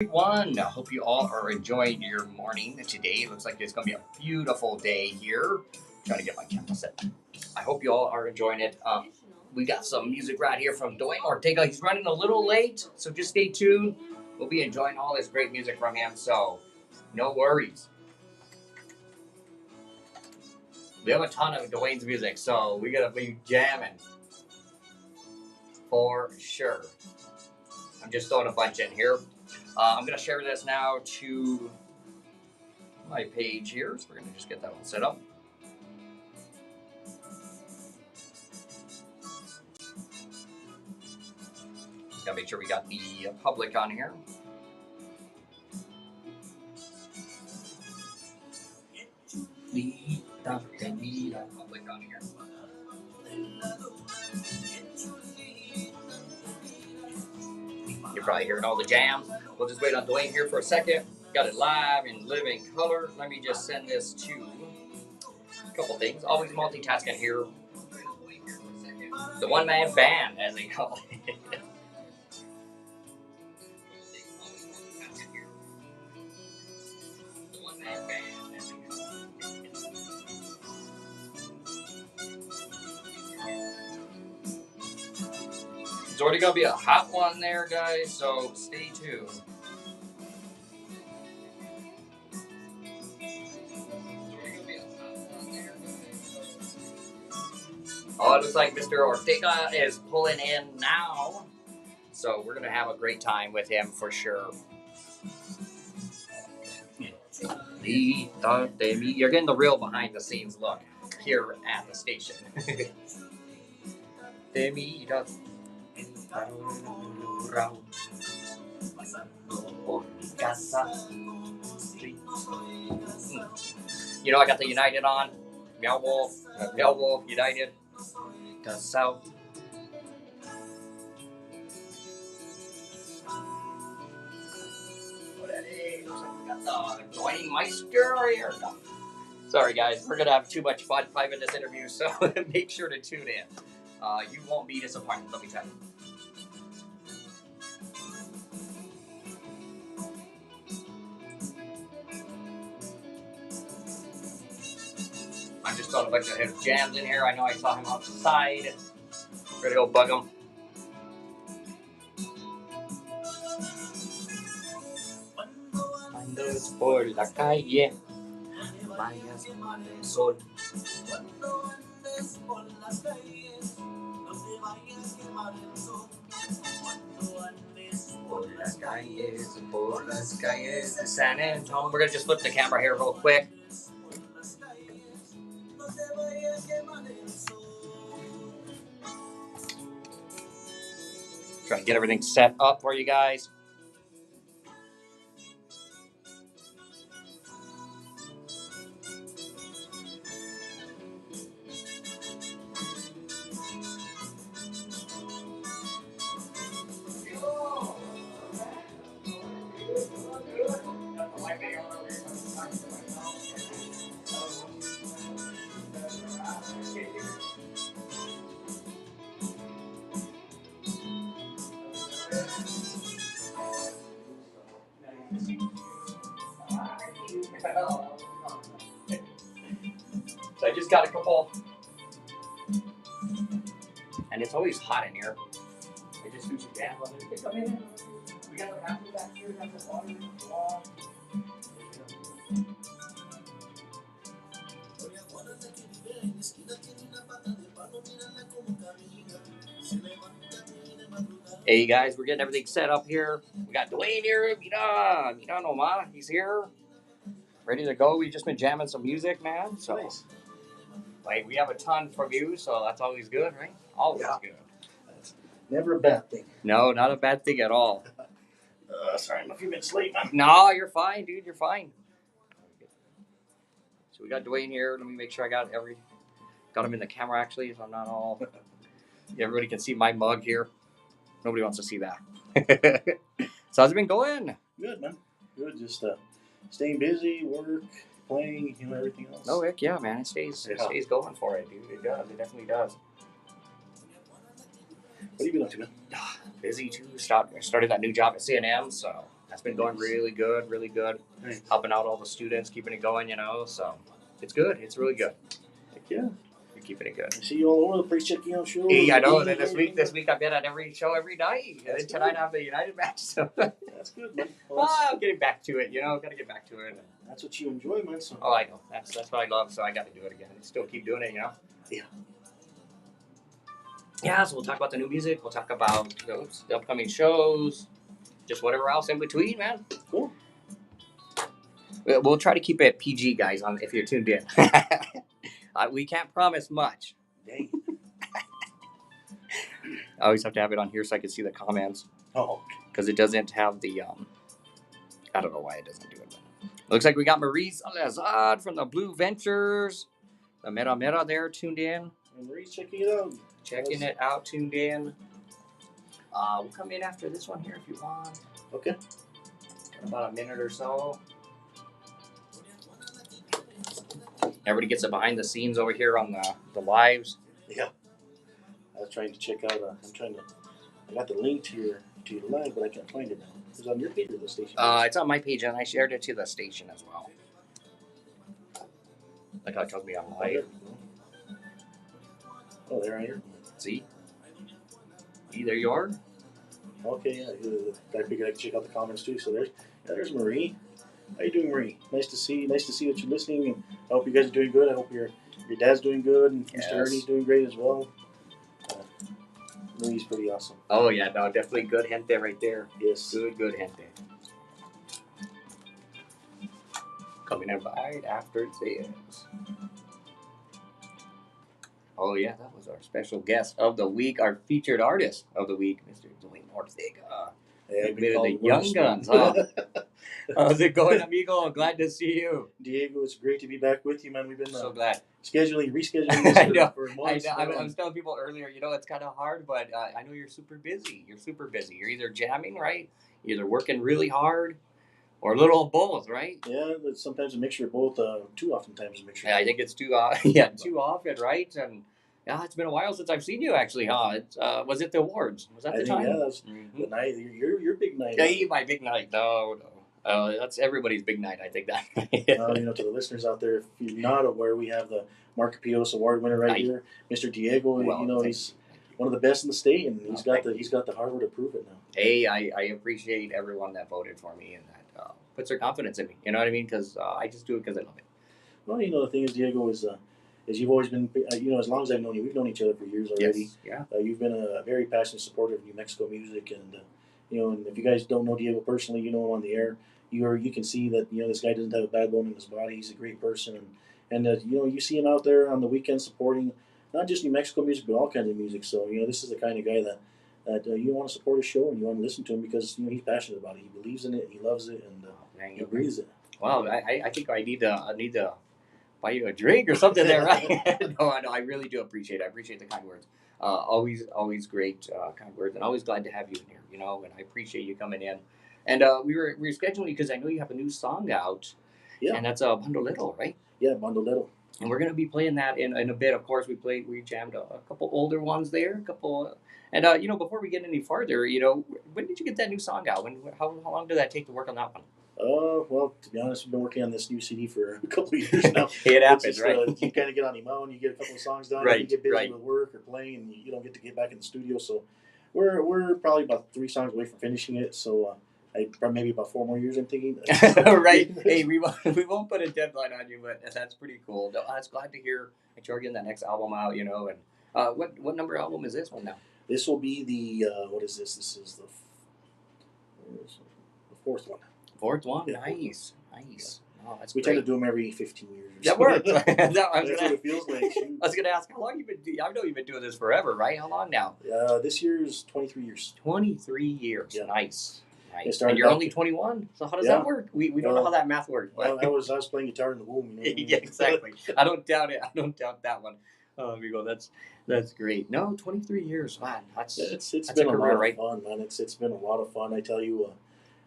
Everyone, I hope you all are enjoying your morning today. It looks like it's going to be a beautiful day here. Trying to get my camera set. I hope you all are enjoying it. We got some music right here from Dwayne Ortega. He's running a little late, so just stay tuned. We'll be enjoying all this great music from him, so no worries. We have a ton of Dwayne's music, so we got to be jamming for sure. I'm just throwing a bunch in here. I'm going to share this now to my page here, so we're going to just get that one set up. Just got to make sure we got the public on here. Public on here. You're probably hearing all the jams. We'll just wait on Dwayne here for a second. Got it live in living color. Let me just send this to a couple things. Always multitasking here. The one-man band, as they call it. The one-man band, as they call it. It's already going to be a hot one there, guys, so stay tuned. Oh, it looks like Mr. Ortega is pulling in now. So we're going to have a great time with him for sure. You're getting the real behind the scenes look here at the station. You know, I got the United on. Meow Wolf, United. South. Got the Dwayne Meister here. Sorry, guys, we're gonna have too much fun in this interview, so make sure to tune in. You won't be disappointed. Let me tell you. I'm just throwing a bunch of jams in here. I know I saw him outside. Ready to go bug him. Andas por la calle, vayas con el sol. Por las calles de San Antonio. We're gonna just flip the camera here real quick. Trying to get everything set up for you guys. So I just got a couple, and it's always hot in here. I just do some jams on it. Come in. We got the apple back here. Got the water. Hey guys, we're getting everything set up here. We got Dwayne here. Mira Noma. He's here. Ready to go. We've just been jamming some music, man. So, nice. Like, we have a ton from you, so that's always good, right? Always good. That's never a bad thing. No, not a bad thing at all. Sorry, I'm a few minutes late, man. No, you're fine, dude. You're fine. So we got Dwayne here. Let me make sure I got him in the camera, actually, so I'm not all... Everybody can see my mug here. Nobody wants to see that. So how's it been going? Good, man. Good. Just staying busy, work, playing, everything else. Oh, heck yeah, man. It stays going for it, dude. It does. It definitely does. What have you been up to, man? Busy, too. Started that new job at C&M, so it's been going really good, really good. Nice. Helping out all the students, keeping it going, so it's good. It's really good. Heck yeah. You're keeping it good. I see you all over the place checking out shows. Hey, I know. This week I've been at every show every night. That's Tonight good. I have the United match, so That's good, man. Well, I'm getting back to it. Got to get back to it. that's what you enjoy, man. So. Oh, I know. That's what I love. So I got to do it again. Still keep doing it. Yeah. Yeah. So we'll talk about the new music. We'll talk about the upcoming shows. Just whatever else in between, man. Cool. We'll try to keep it PG, guys. If you're tuned in, we can't promise much. Dang. I always have to have it on here so I can see the comments Oh. because it doesn't have the. I don't know why it doesn't do it. Looks like we got Marie Salazar from the Blue Ventures, the Mera there tuned in. And Marie's checking it out. Checking it out, tuned in. We'll come in after this one here if you want. Okay. Got about a minute or so. Everybody gets a behind the scenes over here on the lives. Yeah. I was trying to check out. I got the link to your live, but I can't find it now. Is it on your page or the station? It's on my page, and I shared it to the station as well. Like how it tells me on live. Oh, there I am. See? There you are. Okay, yeah. I figured I could check out the comments too. So there's Marie. How you doing, Marie? Nice to see that you're listening, and I hope you guys are doing good. I hope your dad's doing good, and Yes. Mr. Ernie's doing great as well. Marie's pretty awesome. Oh yeah, no, definitely good gente right there. Yes. Good gente. Coming in right after this. Oh yeah, that was our special guest of the week, our featured artist of the week, Mr. Dwayne Ortega. Yeah, The young guns, huh? How's it going, amigo? I'm glad to see you. Diego, it's great to be back with you, man. We've been So glad. rescheduling I know. this for I months. know. I was telling people earlier, it's kind of hard, but I know you're super busy. You're either jamming, right? You're either working really hard, or a little of both, right? Yeah, but sometimes a mixture of both. Too oftentimes a mixture. Yeah, I think it's too too often, right? And yeah, it's been a while since I've seen you actually, huh? Was it the awards? Was that the time? Yeah, that's Mm-hmm. the night. Your big night. Yeah, my big night. No. That's everybody's big night. I think that. To the listeners out there, if you're not aware, we have the Mark Pios Award winner right here, Mr. Diego. Well, He's one of the best in the state, and he's got the hardware to prove it now. Hey, I appreciate everyone that voted for me and that puts their confidence in me. You know what I mean? Because I just do it because I love it. Well, the thing is, Diego, is you've always been, as long as I've known you, we've known each other for years already. Yes. Yeah. You've been a very passionate supporter of New Mexico music, and and if you guys don't know Diego personally, you know him on the air. You can see that this guy doesn't have a bad bone in his body. He's a great person, and you see him out there on the weekend supporting not just New Mexico music but all kinds of music. So this is the kind of guy that you want to support his show and you want to listen to him because he's passionate about it. He believes in it. He loves it, and he breathes it. Well, I think I need to buy you a drink or something there, right? No, I really do appreciate it. I appreciate the kind words. Always great kind words, and always glad to have you in here. And I appreciate you coming in. And we were scheduling because I know you have a new song out. Yeah. And that's Bandolero, right? Yeah, Bandolero. And we're gonna be playing that in a bit. Of course, we jammed a couple older ones there, and before we get any farther, when did you get that new song out? How long did that take to work on that one? Well, to be honest, we've been working on this new CD for a couple of years now. It happens, just, right? You kind of get on your own, you get a couple of songs done, Right, you get busy right. with work or playing, and you don't get to get back in the studio. So we're probably about 3 songs away from finishing it. So maybe about 4 more years, I'm thinking. Right. Hey, we won't put a deadline on you, but that's pretty cool. No, I was glad to hear that you're getting that next album out. And what number album is this one now? This will be the what is this? This is the 4th one. 4th one. Yeah. Nice. Oh, that's We great. tend to do them every 15 years. That works. That's what it feels like. I was gonna ask how long you been. I know you've been doing this forever, right? How long now? This year's 23 years. 23 years. Yeah. Nice. It started And you're back- only 21. So how does Yeah. that work? We don't know how that math works. But I was playing guitar in the womb. yeah, exactly. I don't doubt it. I don't doubt that one. Oh, amigo, that's great. No, 23 years. Man, It's that's been a a career, lot right? of fun, man. It's been a lot of fun. I tell you,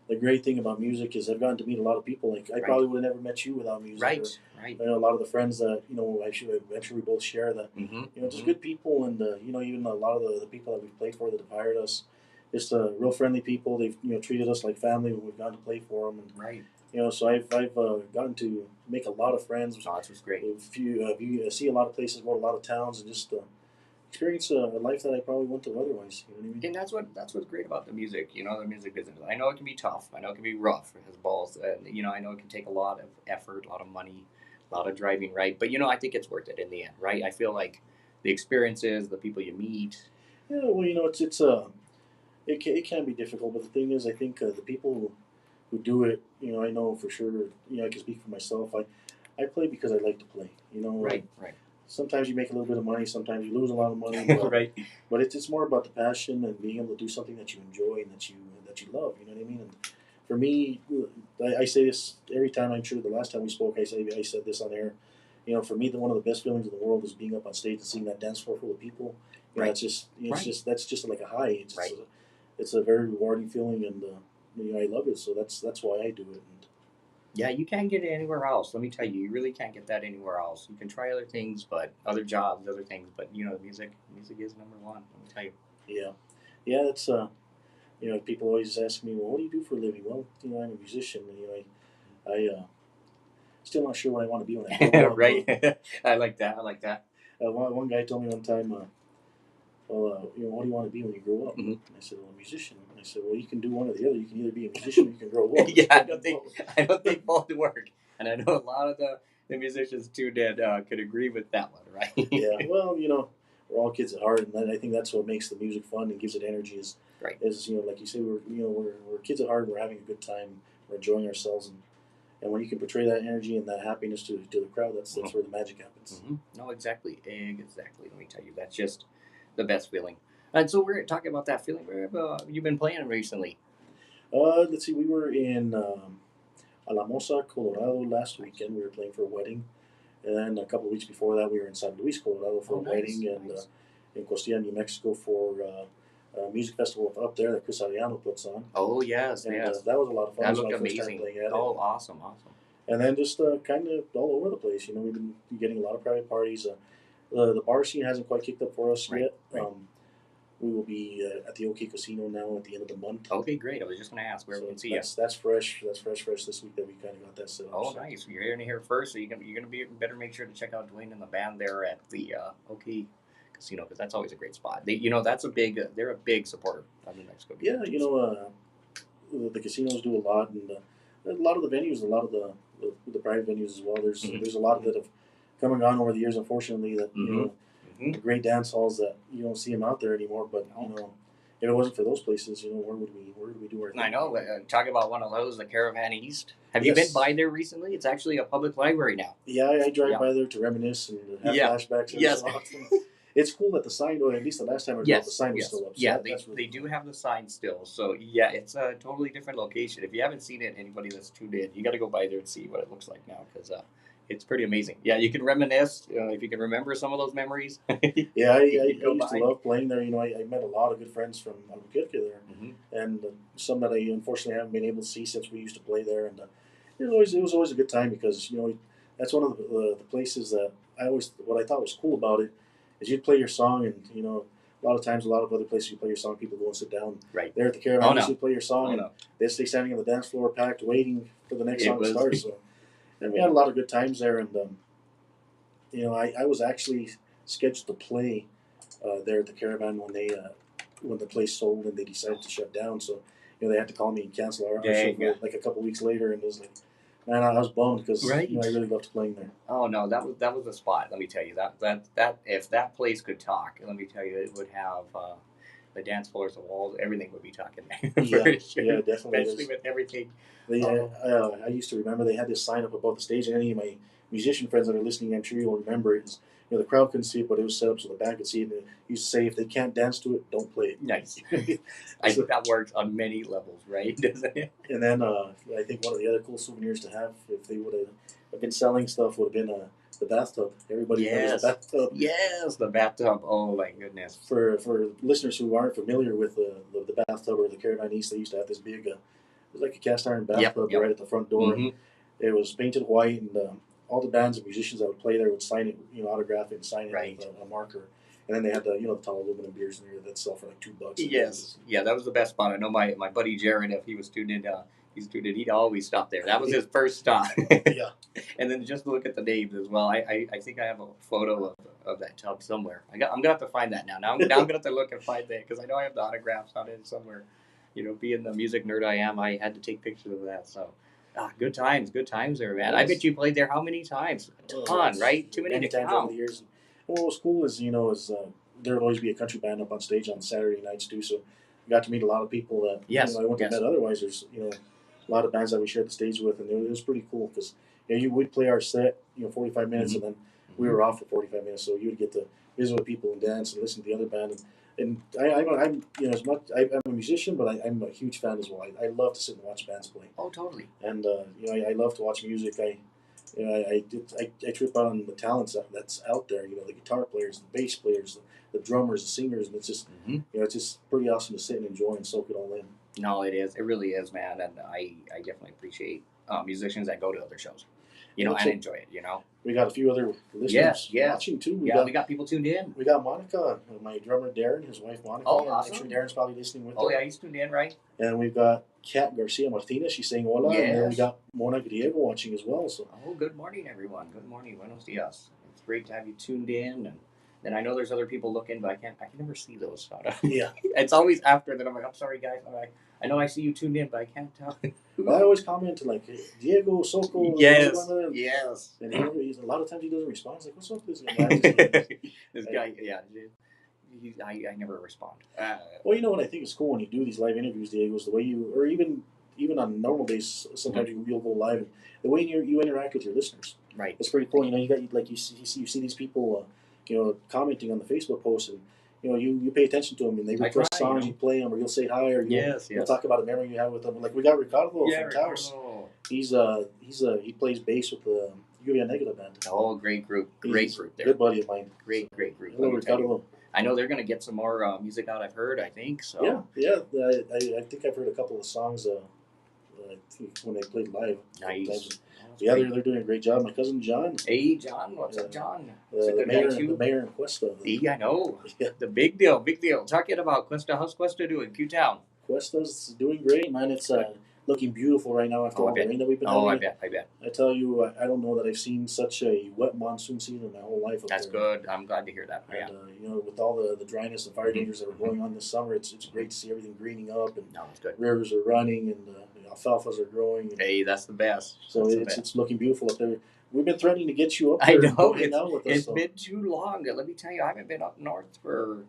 the great thing about music is I've gotten to meet a lot of people. Like I Right. probably would have never met you without music. Right. Or, a lot of the friends that I'm sure we both share that. Mm-hmm. Just good people, and even a lot of the people that we've played for that have hired us. just real friendly people. They've treated us like family when we've gone to play for them, and Right. so I've gotten to make a lot of friends. Oh, that's what's great. If you see a lot of places, go to a lot of towns, and just experience a life that I probably wouldn't have otherwise. You know what I mean? And that's what's great about the music. The music business. I know it can be tough. I know it can be rough. It has balls. And I know it can take a lot of effort, a lot of money, a lot of driving. Right. But I think it's worth it in the end. Right. I feel like the experiences, the people you meet. Yeah, well, it can be difficult, but the thing is, I think the people who do it, I know for sure. I can speak for myself. I play because I like to play. Right. Right. Sometimes you make a little bit of money, sometimes you lose a lot of money, but, Right. but it's more about the passion and being able to do something that you enjoy and that you love. You know what I mean? And for me, I say this every time. I'm sure the last time we spoke, I said this on air. For me, one of the best feelings in the world is being up on stage and seeing that dance floor full of people. Right. It's just, Right. that's just like a high. Right. It's a very rewarding feeling, and I love it. So that's why I do it. And Yeah, you can't get it anywhere else. Let me tell you really can't get that anywhere else. You can try other things, but other jobs, other things, but music is number one. Let me tell you. yeah, it's people always ask me, well, what do you do for a living? Well, I'm a musician, and I still not sure what I want to be when I grow up. Right. I like that. I like that. One guy told me one time, what do you want to be when you grow up? Mhm. And I said, well, a musician. And I said, well, you can do one or the other. You can either be a musician or you can grow up. Yeah, I don't think both work, and I know a lot of the musicians too that could agree with that one, right? Yeah, well, we're all kids at heart, and I think that's what makes the music fun and gives it energy. Right. Is like you say, we're kids at heart. We're having a good time. We're enjoying ourselves, and when you can portray that energy and that happiness to the crowd, that's where the magic happens. Mm-hmm. No, exactly. Let me tell you, that's just the best feeling. And so we're talking about that feeling. Where have you been playing recently? Let's see. We were in Alamosa, Colorado last weekend. We were playing for a wedding, and then a couple of weeks before that, we were in San Luis, Colorado for a wedding, and nice. In Costilla, New Mexico for a music festival up there that Chris Ariano puts on. Oh yes, And yes. that was a lot of fun. That It was looked my first time amazing. playing at it. Oh, awesome. And then just kind of all over the place. We've been getting a lot of private parties. The bar scene hasn't quite kicked up for us yet. Right. We will be at the OK Casino now at the end of the month. Okay, great. I was just going to ask where we can see you. That's fresh. That's fresh this week that we kind of got that set up. Oh, nice. You're hearing it here first, so you're gonna be better make sure to check out Dwayne and the band there at the OK Casino, because that's always a great spot. That's a big. They're a big supporter of New Mexico. Yeah, the casinos do a lot, and a lot of the venues, a lot of the private venues as well. There's a lot that have come and gone over the years. Unfortunately, that the great dance halls that you don't see them out there anymore. But if it wasn't for those places, where would we do our thing? I know. Talk about one of those, the Caravan East. Have you been by there recently? It's actually a public library now. Yeah, I drive by there to reminisce and have flashbacks. Yes. It's cool that the sign, or at least the last time I drove, the sign was still up. So they do have the sign still. So yeah, it's a totally different location. If you haven't seen it, anybody that's tuned in, you got to go by there and see what it looks like now, because it's pretty amazing. Yeah, you can reminisce if you can remember some of those memories. Yeah, I used to love playing there. I met a lot of good friends from Burque there, and some that I unfortunately haven't been able to see since we used to play there. And it was always a good time, because that's one of the places that what I thought was cool about it is you'd play your song, and a lot of times, a lot of other places you play your song, people go and sit down. Right there at the Caravan, you play your song, and they stay standing on the dance floor, packed, waiting for the next song to start. So, and we had a lot of good times there, and I was actually scheduled to play there at the Caravan when the place sold and they decided to shut down. So they had to call me and cancel our show for like a couple weeks later, and it was like, man, I was bummed, because I really loved playing there. Oh no, that was the spot. Let me tell you, that if that place could talk, let me tell you, it would have the dance floors, the walls, everything would be talking there. Yeah, definitely. Especially with everything. I used to remember they had this sign up above the stage, and any of my musician friends that are listening, I'm sure you'll remember it. The crowd couldn't see it, but it was set up so the band could see it. And it used to say, if they can't dance to it, don't play it. Nice. I think that works on many levels, right? Doesn't it? And then I think one of the other cool souvenirs to have, if they would have been selling stuff, would have been the bathtub. Everybody knows the bathtub. Yes, the bathtub. Oh my goodness. For listeners who aren't familiar with the bathtub or the Caravan East, they used to have this big, it was like a cast iron bathtub right at the front door. And it was painted white, and all the bands and musicians that would play there would sign it, autograph it and sign it with a marker. And then they had the the tall aluminum beers in there that sell for like $2. Yes, yeah, that was the best spot. I know my buddy Jared, if he was tuned in, he'd always stop there. That was his first stop. Yeah. And then just look at the names as well. I think I have a photo of that tub somewhere. I'm gonna have to find that now. Now I'm gonna have to look and find that because I know I have the autographs on it somewhere. Being the music nerd I am, I had to take pictures of that. So, good times there, man. I bet you played there how many times? A ton, right? Too many to times over count. the years. And what was cool is there would always be a country band up on stage on Saturday nights too. So you got to meet a lot of people that Yes, I wouldn't yes. have met otherwise. There's a lot of bands that we shared the stage with, and it was pretty cool because you would play our set 45 minutes, and then we were off for 45 minutes, so you would get to visit with people and dance and listen to the other band. And I'm as much I'm a musician, but I'm a huge fan as well. I love to sit and watch bands play. Oh, totally. And I love to watch music. I trip out on the talents that's out there. The guitar players, the bass players, the drummers, the singers, and it's just it's just pretty awesome to sit and enjoy and soak it all in. No, it is. It really is, man. And I definitely appreciate musicians that go to other shows, and enjoy it. We got a few other listeners watching too. We got people tuned in. We got Monica, my drummer Darren, his wife Monica. Oh, awesome. I'm sure Darren's probably listening with Oh, her. yeah, he's tuned in, right? And we've got Kat Garcia Martinez. She's saying hola. Yes. And then we got Mona Griego watching as well. So. Oh, good morning, everyone. Good morning. Buenos dias. It's great to have you tuned in. And then I know there's other people looking, but I can never see those. Yeah. It's always after that I'm like, I'm sorry, guys. I know I see you tuned in, but I can't tell. Well, I always comment like Diego Soko. Yes. And a lot of times he doesn't respond. He's like, what's up with this guy? This guy, yeah. I never respond. Well, what I think is cool when you do these live interviews, Diego, is the way or even on normal days, sometimes you'll go live, and the way you interact with your listeners. Right. It's pretty cool. You got like you see these people, commenting on the Facebook post, and you pay attention to them, and they request songs, you play them, or you'll say hi, or you'll talk about a memory you have with them. Like we got Ricardo from Taos. He plays bass with the Lluvia Negra band. Oh, great group. Great group there. Good buddy of mine. Great group. Hello, Ricardo. I know they're going to get some more music out, I've heard, I think. So. Yeah. I think I've heard a couple of songs when they played live. Nice. Yeah, they're doing a great job. My cousin John. Hey, John. What's up, John? The mayor in Cuesta. I know. Yeah. The big deal. Talking about Cuesta. How's Cuesta doing? Q-Town. Cuesta's doing great, man. It's looking beautiful right now after all the rain that we've been having. Oh, I bet. I tell you, I don't know that I've seen such a wet monsoon season in my whole life. That's good. I'm glad to hear that. And, with all the dryness and fire dangers that are going on this summer, it's great to see everything greening up, and it's good. Rivers are running, and alfalfas are growing. Hey, that's the best. So it's looking beautiful up there. We've been threatening to get you up there. I know. It's been too long. Let me tell you, I haven't been up north for...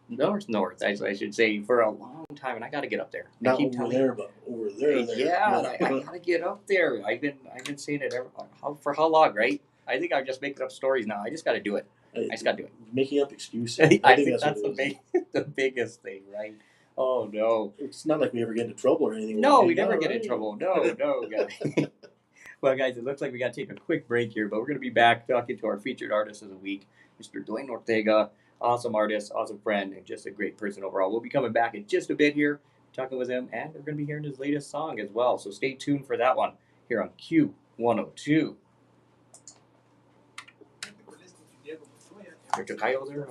North, I should say, for a long time, and I got to get up there. Not over there, but over there. Yeah, I got to get up there. I've been saying it for how long, right? I think I'm just making up stories now. I just got to do it. I just got to do it. Making up excuses. I think that's the biggest thing, right? Oh no, it's not like we ever get into trouble or anything. No, we never get in trouble. No, guys. Well, guys, it looks like we got to take a quick break here, but we're going to be back talking to our featured artist of the week, Mr. Dwayne Ortega. Awesome artist, awesome friend, and just a great person overall. We'll be coming back in just a bit here, talking with him, and we're going to be hearing his latest song as well. So stay tuned for that one here on Q102. Your Takayo there?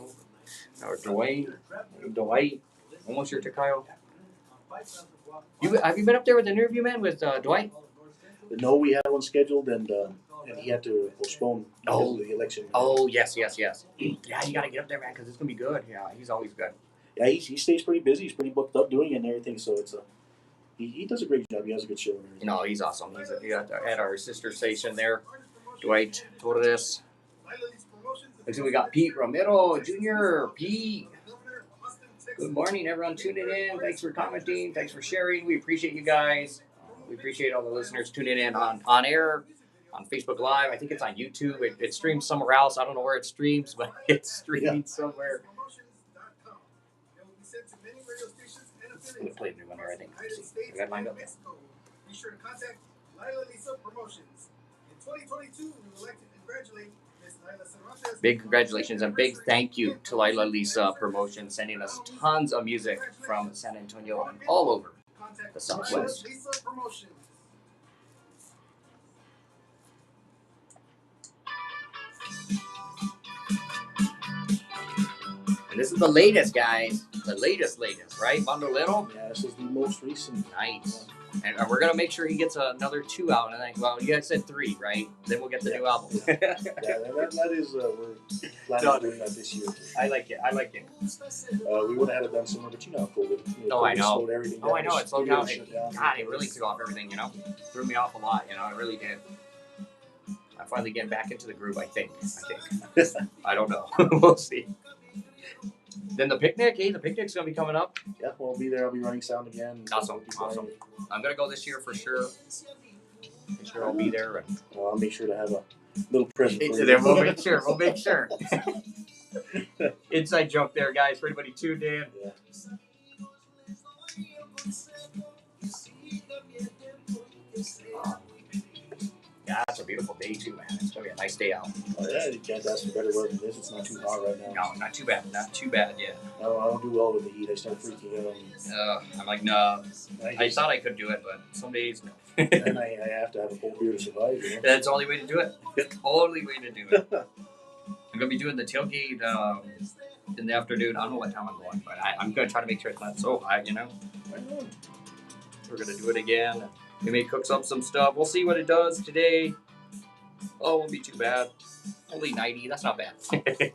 Or Dwayne? Dwight? Almost your Takayo. Have you been up there with an interview, man, with Dwight? No, we had one scheduled, and he had to postpone because of the election. Oh, yes. Yeah, you got to get up there, man, because it's going to be good. Yeah, he's always good. Yeah, he stays pretty busy. He's pretty booked up doing it and everything, so it's he does a great job. He has a good show. No, he's awesome. He's at our sister station there, Dwight Torres. Looks like we got Pete Romero Jr. Pete. Good morning, everyone tuning in. Thanks for commenting. Thanks for sharing. We appreciate you guys. We appreciate all the listeners tuning in on air, on Facebook Live. I think it's on YouTube. It streams somewhere else. I don't know where it streams, but it's streaming somewhere. I'm going to play a new one here, I think. I got lined up. Be sure to contact Lila Lisa Promotions. In 2022, we would like to congratulate Ms. Lila Cervantes. Big congratulations and big thank you to Lila Lisa Promotions, sending us tons of music from San Antonio and all over the Southwest. And this is the latest, guys. The latest, right? Bandolero? Yeah, this is the most recent. Nice. And we're going to make sure he gets another 2 out. And I think, well, you guys said 3, right? Then we'll get the new album. Yeah, that is, we're planning on doing that this year. I like it. We would have had it done sooner, but you know, COVID. I know. Slowed everything down. Oh, I know. It slowed down. down. God, it really threw off everything, Threw me off a lot, It really did. I'm finally getting back into the groove, I think. I don't know. We'll see. Then the picnic, the picnic's going to be coming up. Yeah, we'll be there. I'll be running sound again. Awesome. I'm going to go this year for sure. Make sure I'll be there. And I'll make sure to have a little present for you. We'll make sure. Inside joke there, guys, for anybody tuned in. Yeah. Yeah, it's a beautiful day too, man. It's gonna be a nice day out. Oh yeah, you can't ask for better weather than this. It's not too hot right now. No, not too bad. Not too bad yet. No, I don't do well with the heat. I start freaking out. I'm like, no. I thought I could do it, but some days, no. And I have to have a cold beer to survive. That's the only way to do it. Only way to do it. I'm gonna be doing the tailgate in the afternoon. I don't know what time I'm going, but I'm gonna try to make sure it's not so hot. We're gonna do it again. We may cook up some stuff. We'll see what it does today. Oh, it won't be too bad. Only 90. That's not bad. It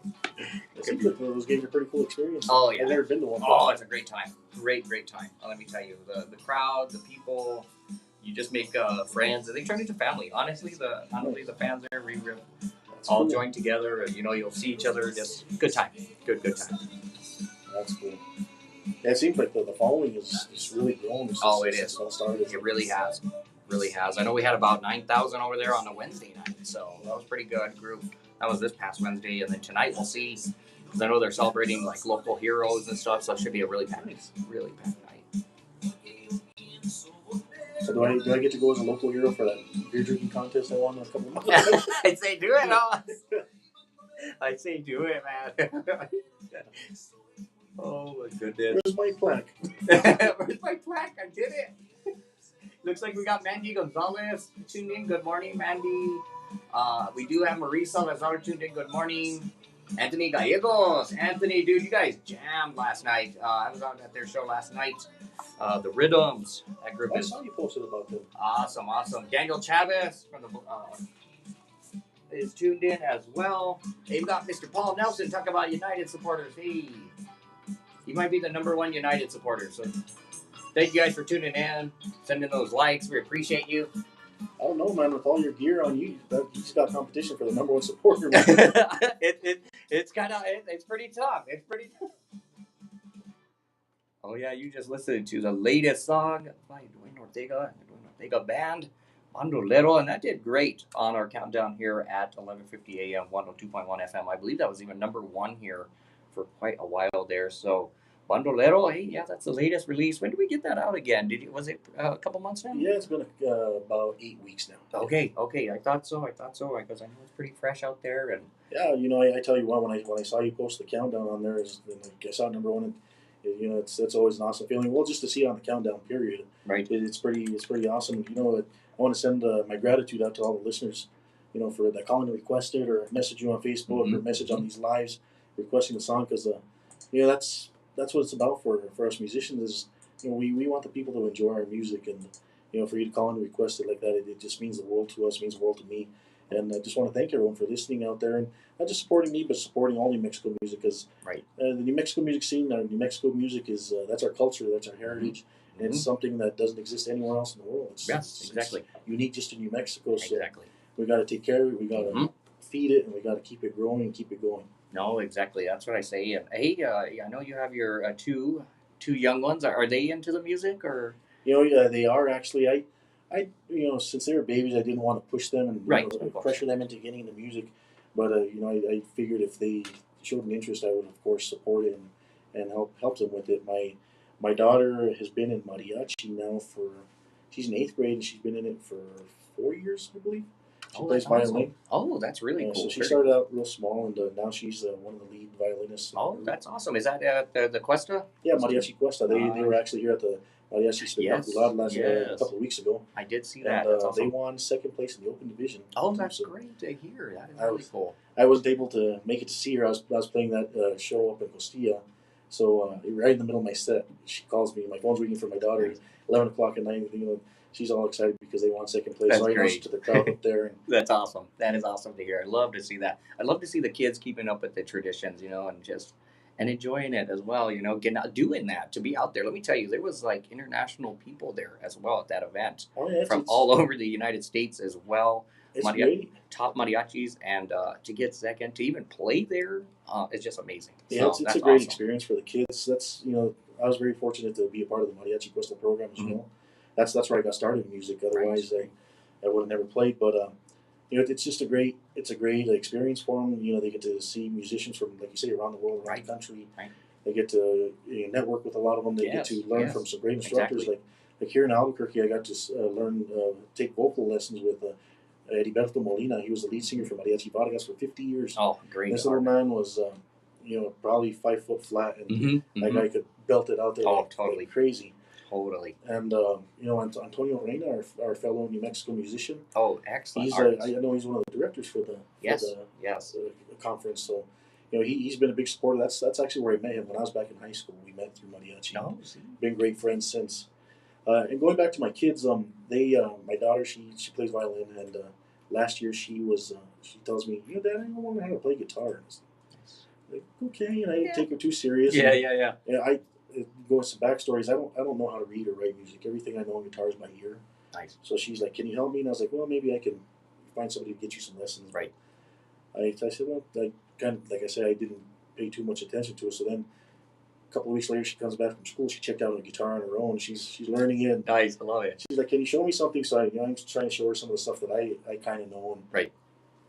seems like those games are pretty cool experience. Oh, yeah. I've never been to one. Oh, it's a great time. Great time. Let me tell you. The crowd, the people, you just make friends. They turn into family. Honestly, the fans there, we all cool. join together. You'll see each other. Just good time. Good time. That's cool. Yeah, it seems like the following is really grown. It is. It really has. I know we had about 9,000 over there on a Wednesday night, so that was pretty good group. That was this past Wednesday, and then tonight we'll see. Because I know they're celebrating like local heroes and stuff, so it should be a really packed night. So do I get to go as a local hero for that beer drinking contest I won a couple of months ago? I'd say do it. I'd say do it, man. Oh my goodness. Where's my plaque? Where's my plaque? I did it. Looks like we got Mandy Gonzalez tuned in. Good morning, Mandy. We do have Marisa Lazaro tuned in. Good morning. Anthony Gallegos. Anthony, dude, you guys jammed last night. I was out at their show last night. The Rhythms. That group I saw you posted about them. Awesome. Daniel Chavez from the is tuned in as well. They've got Mr. Paul Nelson talking about United supporters. Hey, he might be the #1 United supporter. So thank you guys for tuning in, sending those likes. We appreciate you. I don't know, man. With all your gear on you, just got competition for the #1 supporter. It's pretty tough. Oh yeah, you just listened to the latest song by Dwayne Ortega Band, Bandolero, and that did great on our countdown here at 11:50 a.m. 102.1 FM. I believe that was even #1 here for quite a while there. So Bandolero, hey, yeah, that's the latest release. When did we get that out again? Was it a couple months now? Yeah, it's been about 8 weeks now. Okay, I thought so, because I know it's pretty fresh out there. And yeah, I tell you what, when I saw you post the countdown on there, I saw #1, and it's always an awesome feeling. Well, just to see it on the countdown period, right? It's pretty awesome. I want to send my gratitude out to all the listeners, for that calling to request it or message you on Facebook or message on these lives requesting the song, because that's what it's about for us musicians. Is we want the people to enjoy our music, and for you to call and request it like that, it just means the world to us, means the world to me. And I just want to thank everyone for listening out there, and not just supporting me, but supporting all New Mexico music. Because the New Mexico music scene, New Mexico music is that's our culture, that's our heritage, and it's something that doesn't exist anywhere else in the world. It's unique just to New Mexico. So we got to take care of it. We got to feed it, and we got to keep it growing and keep it going. No, exactly. That's what I say. And hey, I know you have your two young ones. Are they into the music, or? They are actually. I since they were babies, I didn't want to push them and pressure them into getting into music. But I figured if they showed an interest, I would of course support it and help them with it. My daughter has been in mariachi now she's in 8th grade, and she's been in it for 4 years, I believe. She plays violin. Oh, that's really cool. So she started out real small, and now she's one of the lead violinists. Oh, that's awesome. Is that the Cuesta? Yeah, Mariachi Cuesta. They were actually here at the Mariachi Spectacular last a couple of weeks ago. I did see And that. That's awesome. They won second place in the open division. Oh, that's great to hear. That is really cool. I wasn't able to make it to see her. I was playing that show up in Costilla. So right in the middle of my set, she calls me. My phone's ringing for my daughter. 11 o'clock at night. You know, she's all excited because they won second place. That's so I great. announced to the crowd up there. That's awesome. That is awesome to hear. I love to see that. I love to see the kids keeping up with the traditions, you know, and enjoying it as well, you know, getting out, doing that, to be out there. Let me tell you, there was like international people there as well at that event from all over the United States as well. It's great. Top mariachis, and to get second, to even play there, it's just amazing. Yeah, so it's a great experience for the kids. That's, you know, I was very fortunate to be a part of the Mariachi Crystal program as well. That's where I got started in music. Otherwise, I would have never played. But you know, it's just a great experience for them. You know, they get to see musicians from, like you say, around the world, around the country. Right. They get to network with a lot of them. They get to learn from some great instructors. Exactly. Like here in Albuquerque, I got to take vocal lessons with Heriberto Molina. He was the lead singer for Mariachi Vargas for 50 years. Oh, great! This little man was, you know, probably 5 foot flat, and that guy could belt it out there like crazy. Totally. And you know, Antonio Reina, our fellow New Mexico musician. Oh, excellent! I know he's one of the directors for the conference. So, you know, he's been a big supporter. That's actually where I met him when I was back in high school. We met through mariachi. Oh, been great friends since. And going back to my kids, my daughter, she plays violin, and last year she tells me, you know, Dad, I don't want to know how to play guitar. Like, okay, and I didn't take her too serious. Yeah. And I go with some backstories. I don't know how to read or write music. Everything I know on guitar is by ear. Nice. So she's like, "Can you help me?" And I was like, "Well, maybe I can find somebody to get you some lessons." Right. I said, "Well, I kind of, like I said, I didn't pay too much attention to it." So then, a couple of weeks later, she comes back from school. She checked out a guitar on her own. She's learning it. Nice, I love it. She's like, "Can you show me something?" So I'm trying to show her some of the stuff that I kind of know. And right.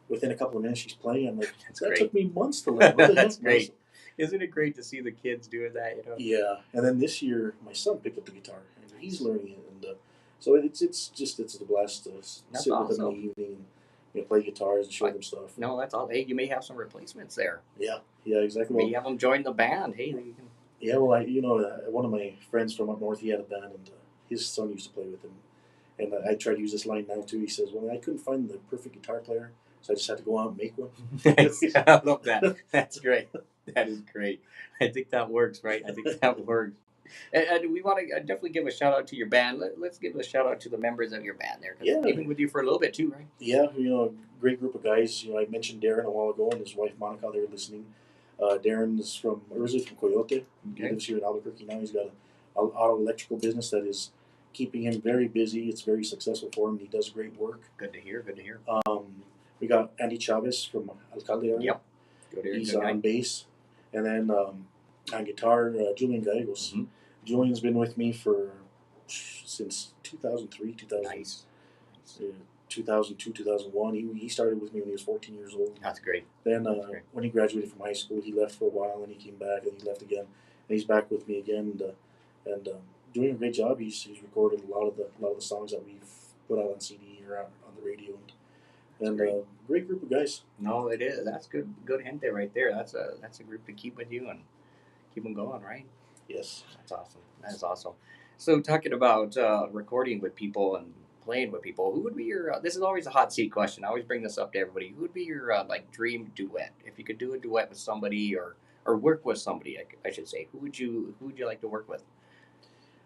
Within a couple of minutes, she's playing. I'm like, that took me months to learn. That's great. Isn't it great to see the kids doing that? You know. Yeah, and then this year, my son picked up the guitar, and he's learning it, and so it's a blast to sit with them in the evening and, you know, play guitars and show them stuff. No, that's all. Hey, you may have some replacements there. Yeah, exactly. Maybe have them join the band. Hey, you can. Yeah, well, one of my friends from up north, he had a band, and his son used to play with him, and I try to use this line now too. He says, "Well, I couldn't find the perfect guitar player, so I just had to go out and make one." I love that. That's great. That is great. I think that works, right? I think that works. And we want to definitely give a shout out to your band. Let's give a shout out to the members of your band there. Yeah, they've been with you for a little bit too, right? Yeah, you know, a great group of guys. You know, I mentioned Darren a while ago and his wife Monica. They were listening. Darren is originally from Coyote. He lives here in Albuquerque now. He's got an auto electrical business that is keeping him very busy. It's very successful for him. He does great work. Good to hear. Good to hear. We got Andy Chavez from Alcalde area. Yep. Good to hear. He's on bass. And then on guitar, Julian Gallegos. Mm-hmm. Julian's been with me since 2003, 2002, 2001. He started with me when he was 14 years old. That's great. Then when he graduated from high school, he left for a while, and he came back, and he left again, and he's back with me again, and doing a great job. He's recorded a lot of the songs that we've put out on CD or out on the radio, and great group of guys. No, it is. That's good hint there, right there. That's a group to keep with you and keep them going, right? Yes. That's awesome. That is awesome. So talking about recording with people and playing with people, who would be your? This is always a hot seat question. I always bring this up to everybody. Who would be your dream duet? If you could do a duet with somebody or work with somebody, I should say. Who would you like to work with?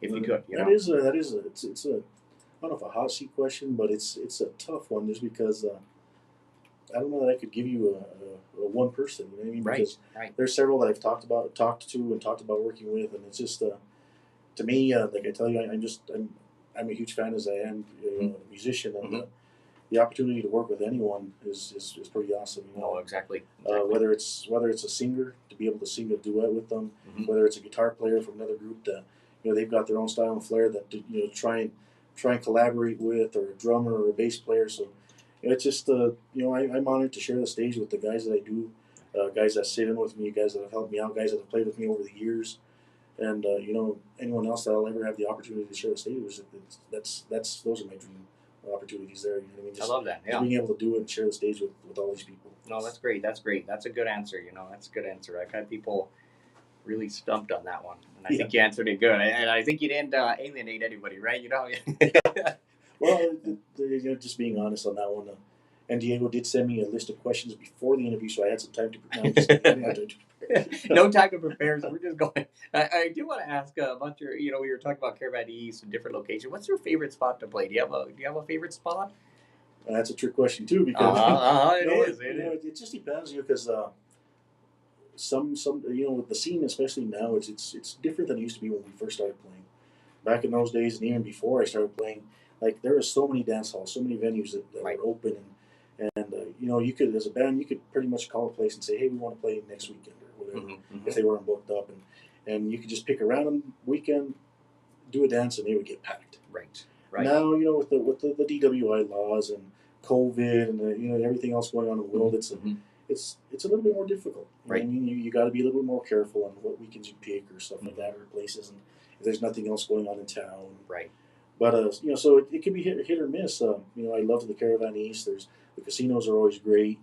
If you could, you know? It's a I don't know if a hot seat question, but it's a tough one just because I don't know that I could give you a one person. You know what I mean? Because there's several that I've talked about working with, and it's just to me, like I tell you, I'm a huge fan as I am a musician, and the opportunity to work with anyone is pretty awesome. You know? Oh, exactly. Whether it's a singer to be able to sing a duet with them, whether it's a guitar player from another group that they've got their own style and flair that try and collaborate with, or a drummer or a bass player. So it's just I'm honored to share the stage with the guys that I do, guys that sit in with me, guys that have helped me out, guys that have played with me over the years, and anyone else that I'll ever have the opportunity to share the stage with. Those are my dream opportunities there. You know what I mean? I love that. Yeah. Being able to do it and share the stage with all these people. No, that's great. That's great. That's a good answer. That's a good answer. I've had people really stumped on that one, and I Yeah. think you answered it good. And I think you didn't alienate anybody, right? You know. Well, just being honest on that one. And Diego did send me a list of questions before the interview, so I had some time to prepare. No time to prepare, so we're just going. I do want to ask about your. You know, we were talking about Caravan East and different locations. What's your favorite spot to play? Do you have a favorite spot? That's a trick question too, because it just depends. Because some with the scene, especially now, it's different than it used to be when we first started playing. Back in those days, and even before I started playing, like there were so many dance halls, so many venues that Right. were open, and you could, as a band, you could pretty much call a place and say, hey, we want to play next weekend or whatever, if they weren't booked up, and you could just pick a random weekend, do a dance, and they would get packed. Right. Right. Now, with the DWI laws and COVID and everything else going on in the world, it's a little bit more difficult. Right. I mean, you got to be a little bit more careful on what weekends you pick or stuff like that, or places, and if there's nothing else going on in town. Right. But so it can be hit or miss. I love the Caravan East. The casinos are always great.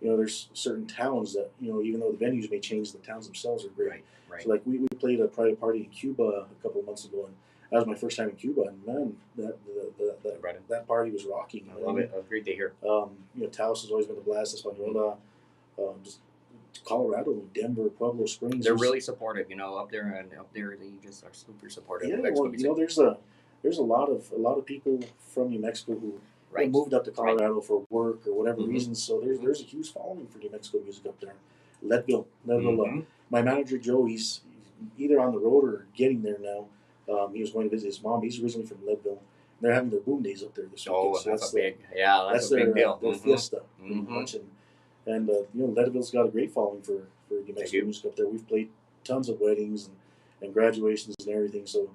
There's certain towns that even though the venues may change, the towns themselves are great. Right. Right. So like we played a private party in Cuba a couple of months ago, and that was my first time in Cuba, and man, that party was rocking. I love it. That's great to hear. Taos has always been a blast. Española, just Colorado, Denver, Pueblo Springs. They're really supportive. Up there they just are super supportive. Yeah, of Mexico music. there's a lot of people from New Mexico who moved up to Colorado for work or whatever reasons. So there's a huge following for New Mexico music up there. Leadville. My manager Joe, he's either on the road or getting there now. He was going to visit his mom. He's originally from Leadville. They're having their boom days up there this weekend. Oh, so that's a big deal. Their fiesta, pretty much. And Leadville's got a great following for New Mexico music up there. We've played tons of weddings and graduations and everything. So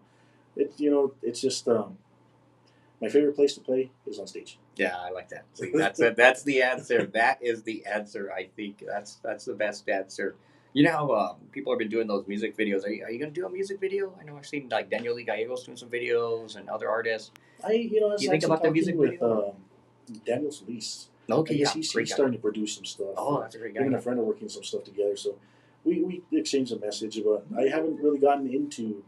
it's just my favorite place to play is on stage. Yeah, I like that. See, that's it. That's the answer. That is the answer. I think that's the best answer. People have been doing those music videos. Are you going to do a music video? I know I've seen like Daniel Lee Gallegos doing some videos and other artists. Do you think about the music with video? Daniel Solis. Okay, he's starting to produce some stuff. Oh, that's a great guy. Him and a friend are working some stuff together. So we exchanged a message, but I haven't really gotten into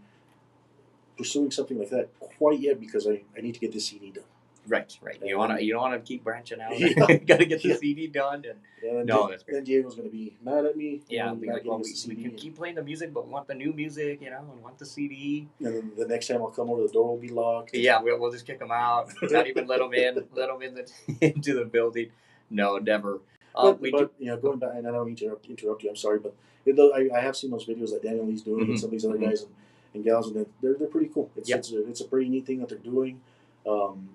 pursuing something like that quite yet because I need to get this CD done. Right. You don't want to keep branching out. Yeah. Got to get the CD done. That's great. Then Diego's going to be mad at me. Yeah, be like, well, we can keep playing the music, but we want the new music, and want the CD. And then the next time I'll come over, the door will be locked. Yeah, we'll just kick them out. Not even let them in into the building. No, never. But going back, and I don't mean to interrupt you. I'm sorry, but I have seen those videos that Daniel Lee's doing and some of these other guys and gals, and they're pretty cool. It's a pretty neat thing that they're doing.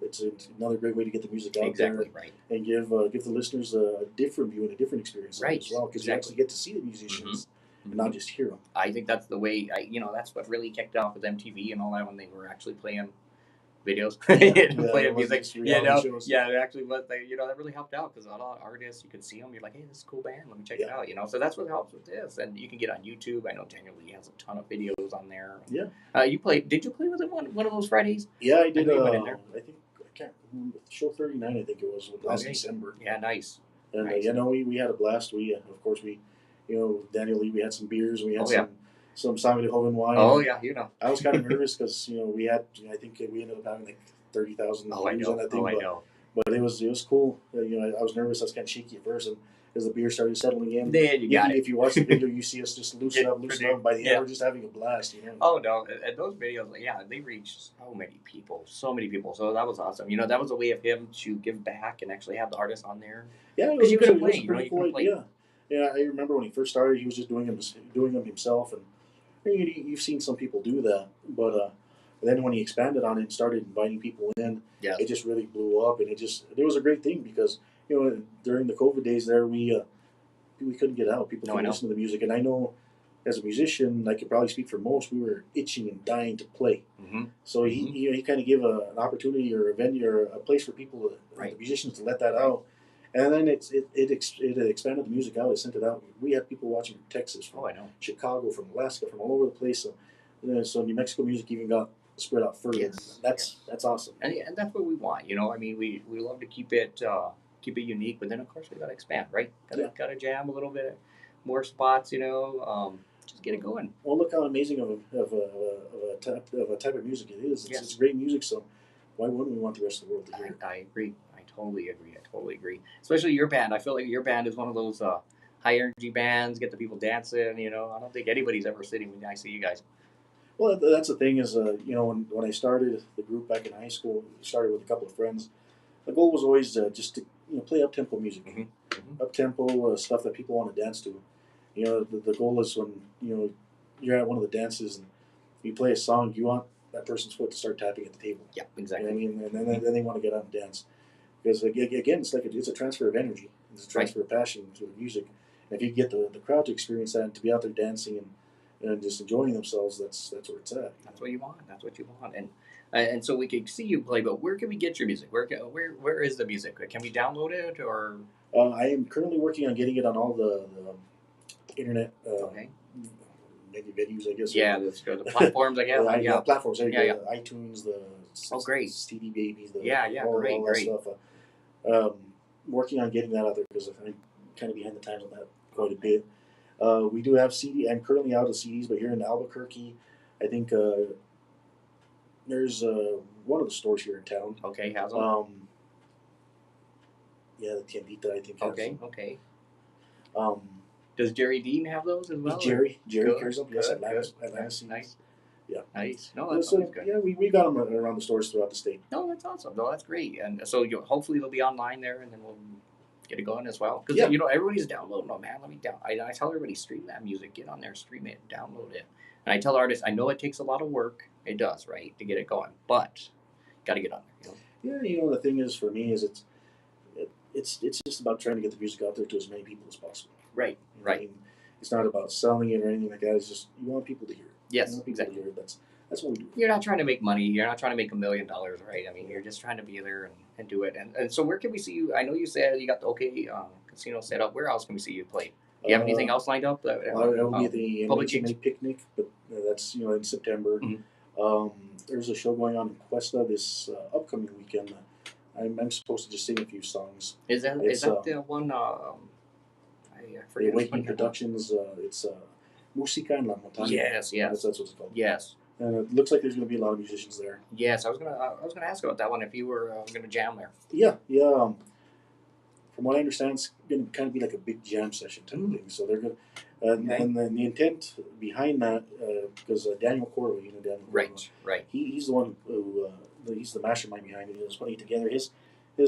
It's another great way to get the music out there, right, and give the listeners a different view and a different experience as well, because you actually get to see the musicians and not just hear them. I think that's the way. That's what really kicked off with MTV and all that when they were actually playing videos, playing music. Shows. Yeah, it actually was. That really helped out because a lot of artists, you could see them. You're like, hey, this is a cool band. Let me check it out. So that's what helps with this, and you can get on YouTube. I know Daniel Lee has a ton of videos on there. Yeah. Did you play with him one of those Fridays? Yeah, I did. I think I can't remember. Show 39, I think it was last December. Yeah, nice. And nice. We had a blast. Of course Daniel Lee. We had some beers. We had some Sangre Joven wine. Oh yeah, I was kind of nervous because we had. I think we ended up having like 30,000 views on that thing. I know. But it was cool. I was nervous. I was kind of shaky at first, and as the beer started settling in, then you got it. If you watch the video, you see us just loosen up. By the end, we're just having a blast. Oh no! And those videos, they reach so many people. So that was awesome. That was a way of him to give back and actually have the artists on there. Yeah, because you couldn't play. You couldn't play. Yeah. I remember when he first started, he was just doing them himself, and you've seen some people do that, but. And then when he expanded on it and started inviting people in, it just really blew up, and it was a great thing because during the COVID days there we couldn't get out. People couldn't listen to the music, and I know as a musician, I could probably speak for most, we were itching and dying to play. So he kind of gave an opportunity or a venue or a place for people, the musicians, to let that out. And then it expanded the music out. It sent it out. We had people watching from Texas, from Chicago, from Alaska, from all over the place. So New Mexico music even got spread out further. Yes. That's awesome. And that's what we want. We love to keep it unique, but then of course we got to expand, right? Got to jam a little bit more spots. just get it going. Well, look how amazing of a type of music it is. It's great music, so why wouldn't we want the rest of the world to hear it? I agree. I totally agree. I totally agree. Especially your band. I feel like your band is one of those high energy bands. Get the people dancing. You know, I don't think anybody's ever sitting when I see you guys. Well, that's the thing is, you know, when I started the group back in high school, I started with a couple of friends. The goal was always just to play up tempo music, up tempo stuff that people want to dance to. You know, the goal is when you're at one of the dances and you play a song, you want that person's foot to start tapping at the table. Yeah, exactly. You know what I mean, and then they want to get out and dance because again, it's like it's a transfer of energy, it's a transfer of passion to the music. And if you get the crowd to experience that and to be out there dancing and just enjoying themselves, that's where it's at. That's what you want. That's what you want. And so we can see you play, but where can we get your music? Where is the music? Can we download it or? I am currently working on getting it on all the internet. Maybe venues, I guess. Yeah, the platforms, I guess. Yeah, platforms. There you go. Yeah. iTunes, the great. CD Babies, all that great. stuff. Working on getting that out there because I'm kind of behind the times on that quite a bit. We do have CD. I'm currently out of CDs, but here in Albuquerque, I think there's one of the stores here in town. Okay, how's it? Yeah, the Tiendita, I think. Has Okay. Does Jerry Dean have those as well? Jerry Good, carries them. Yes, Atlanta CDs. Nice. Yeah. Nice. No, that's always good. Yeah, we got them around the stores throughout the state. No, that's awesome. No, that's great. And so hopefully they'll be online there, and then we'll get it going as well. Because everybody's downloading them, man. I tell everybody, stream that music, get on there, stream it, download it. And I tell artists, I know it takes a lot of work. It does, right, to get it going, but got to get on there. Yeah, the thing is for me is it's just about trying to get the music out there to as many people as possible. Right. I mean, it's not about selling it or anything like that. It's just you want people to hear it. Yes, exactly. To hear it. That's what we do. You're not trying to make money. You're not trying to make $1 million, right? I mean, you're just trying to be there and do it. And so where can we see you? I know you said you got the casino set up. Where else can we see you play? Do you have anything else lined up? That will be at the public picnic, but that's in September. Mm-hmm. There's a show going on in Cuesta this upcoming weekend. I'm supposed to just sing a few songs. Is that the one? I forget. The Awakening Productions. It's Música en la Montaña. Yes. That's what it's called. Yes. And it looks like there's going to be a lot of musicians there. Yes, I was gonna ask about that one if you were gonna jam there. Yeah. From what I understand, it's going to kind of be like a big jam session type of thing. So they're going to, and then the intent behind that, because Daniel Corvo, Daniel Corvo, right. He's the one who, he's the mastermind behind it. He was putting it together. His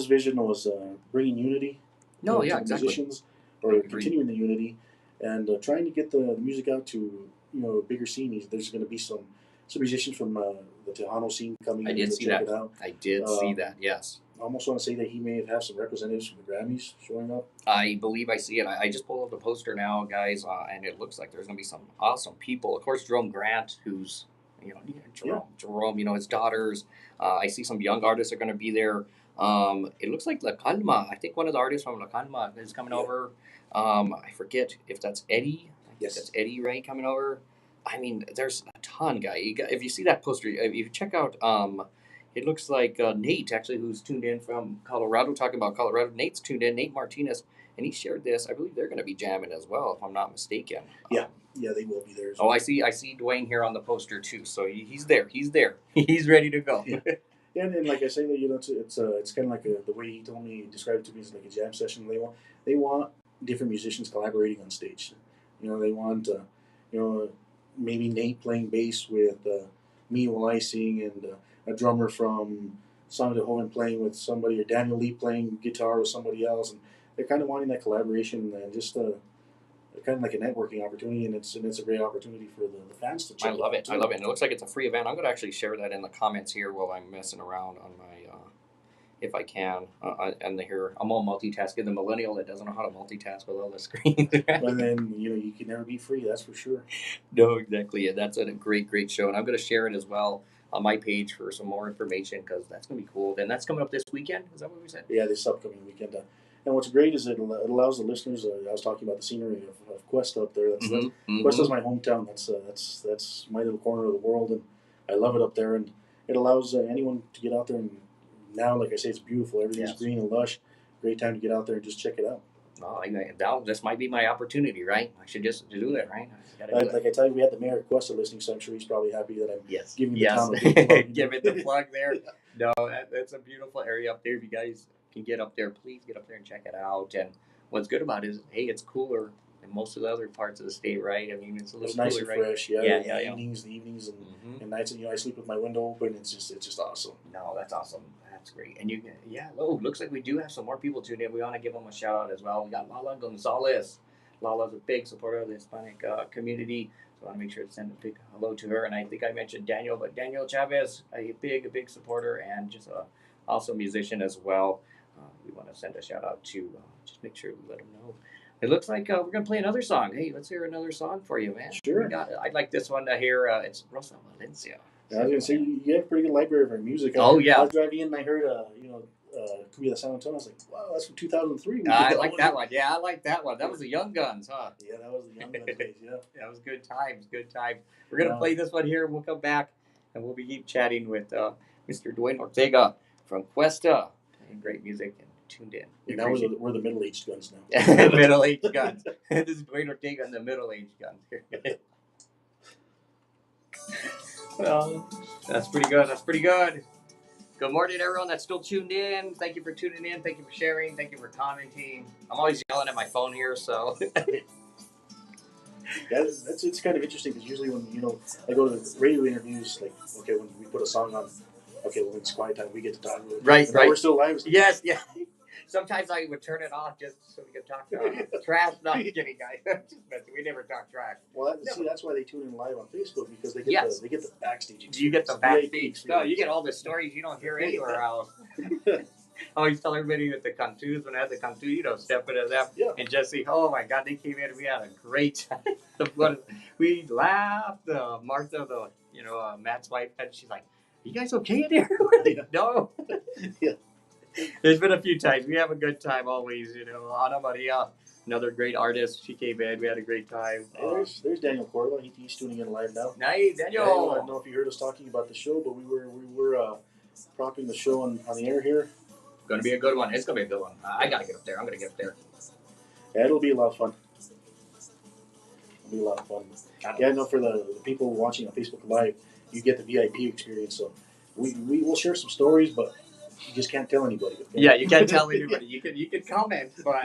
vision was bringing unity to musicians, or continuing the unity, and trying to get the music out to a bigger scene. There's going to be some musicians from the Tejano scene coming. I did to see check that. It out. I did see that. Yes. I almost want to say that he may have some representatives from the Grammys showing up. I believe I see it. I just pulled up the poster now, guys, and it looks like there's going to be some awesome people. Of course, Jerome Grant, who's, Jerome, his daughters. I see some young artists are going to be there. It looks like La Calma. I think one of the artists from La Calma is coming over. I forget if that's Eddie. I think that's Eddie, right, coming over. I mean, there's a ton, guy. If you see that poster, if you check out... it looks like Nate, actually, who's tuned in from Colorado, talking about Colorado. Nate's tuned in, Nate Martinez, and he shared this. I believe they're going to be jamming as well, if I'm not mistaken. Yeah, they will be there as well. Oh, I see Dwayne here on the poster, too. So he's there. He's ready to go. Yeah, and like I say, it's kind of like the way he told me, described it to me, is like a jam session. They want different musicians collaborating on stage. They want, maybe Nate playing bass with me while I sing, and a drummer from Song de Hoven playing with somebody, or Daniel Lee playing guitar with somebody else, and they're kind of wanting that collaboration and just kind of like a networking opportunity, and it's a great opportunity for the fans to check. I love it. And it looks like it's a free event. I'm going to actually share that in the comments here while I'm messing around on my, if I can. And here, I'm all multitasking. The millennial that doesn't know how to multitask with all the screens. And then, you can never be free, that's for sure. No, exactly. Yeah, that's a great show. And I'm going to share it as well on my page for some more information, because that's going to be cool. And that's coming up this weekend? Is that what we said? Yeah, this upcoming weekend. And what's great is it allows the listeners, I was talking about the scenery of Cuesta up there. Cuesta's my hometown. That's my little corner of the world, and I love it up there. And it allows anyone to get out there, and now, like I say, it's beautiful. Everything's green and lush. Great time to get out there and just check it out. Oh, this might be my opportunity, right? I should just do that, right? I gotta do Like I tell you, we had the mayor request a listing, so I'm sure he's probably happy that I'm giving the town a big plug. Give it the plug there. No, that's a beautiful area up there. If you guys can get up there, please get up there and check it out. And what's good about it is, hey, it's cooler than most of the other parts of the state, right? I mean, it's a little It's nice cooler, and right? fresh, yeah. Yeah, The evenings and nights, and I sleep with my window open. It's just awesome. No, that's awesome. That's great. And looks like we do have some more people tuned in. We want to give them a shout out as well. We got Lala Gonzalez. Lala's a big supporter of the Hispanic community. So I want to make sure to send a big hello to her. And I think I mentioned Daniel, but Daniel Chavez, a big supporter and just a awesome musician as well. We want to send a shout out to just make sure we let him know. It looks like we're going to play another song. Hey, let's hear another song for you, man. Sure. I'd like this one to hear. It's Rosa Valencia. I was gonna say you have a pretty good library for music. Oh yeah. I was driving in and I heard Cumbia San Antonio. I was like, wow, that's from 2003. I like that one. Yeah, I like that one. That was the Young Guns, huh? Yeah, that was the Young Guns days. Yeah, that was good times. Good times. We're gonna play this one here, and we'll come back, and we'll be keep chatting with Mr. Dwayne Ortega from Cuesta. Playing great music and tuned in. And now we're the middle-aged guns now. Middle-aged guns. This is Dwayne Ortega and the middle-aged guns. Well, that's pretty good. That's pretty good. Good morning, everyone that's still tuned in. Thank you for tuning in. Thank you for sharing. Thank you for commenting. I'm always yelling at my phone here, so. Yeah, it's kind of interesting because usually when I go to the radio interviews, like when we put a song on, when it's quiet time we get to talk. Right. We're still live. Yes. Sometimes I would turn it off just so we could talk trash. Not kidding, guys. We never talk trash. Well, that's why they tune in live on Facebook because they get the backstage experience. You get the backstage stuff. You get all the stories you don't hear anywhere else. I always tell everybody that the Cantus, when I had the Cantu, step into them and just see, oh my God, they came in and we had a great time. We laughed. Martha, Matt's wife, and she's like, "Are you guys okay in here?" No. Yeah. There's been a few times. We have a good time always, Ana Maria, another great artist. She came in. We had a great time. There's Daniel Corva. He's tuning in live now. Nice, Daniel. I don't know if you heard us talking about the show, but we were propping the show on the air here. Going to be a good one. It's going to be a good one. I got to get up there. I'm going to get up there. Yeah, it'll be a lot of fun. Yeah, no, for the people watching on Facebook Live, you get the VIP experience. So we will share some stories, but you just can't tell anybody. Okay? Yeah, you can't tell anybody. You can comment, but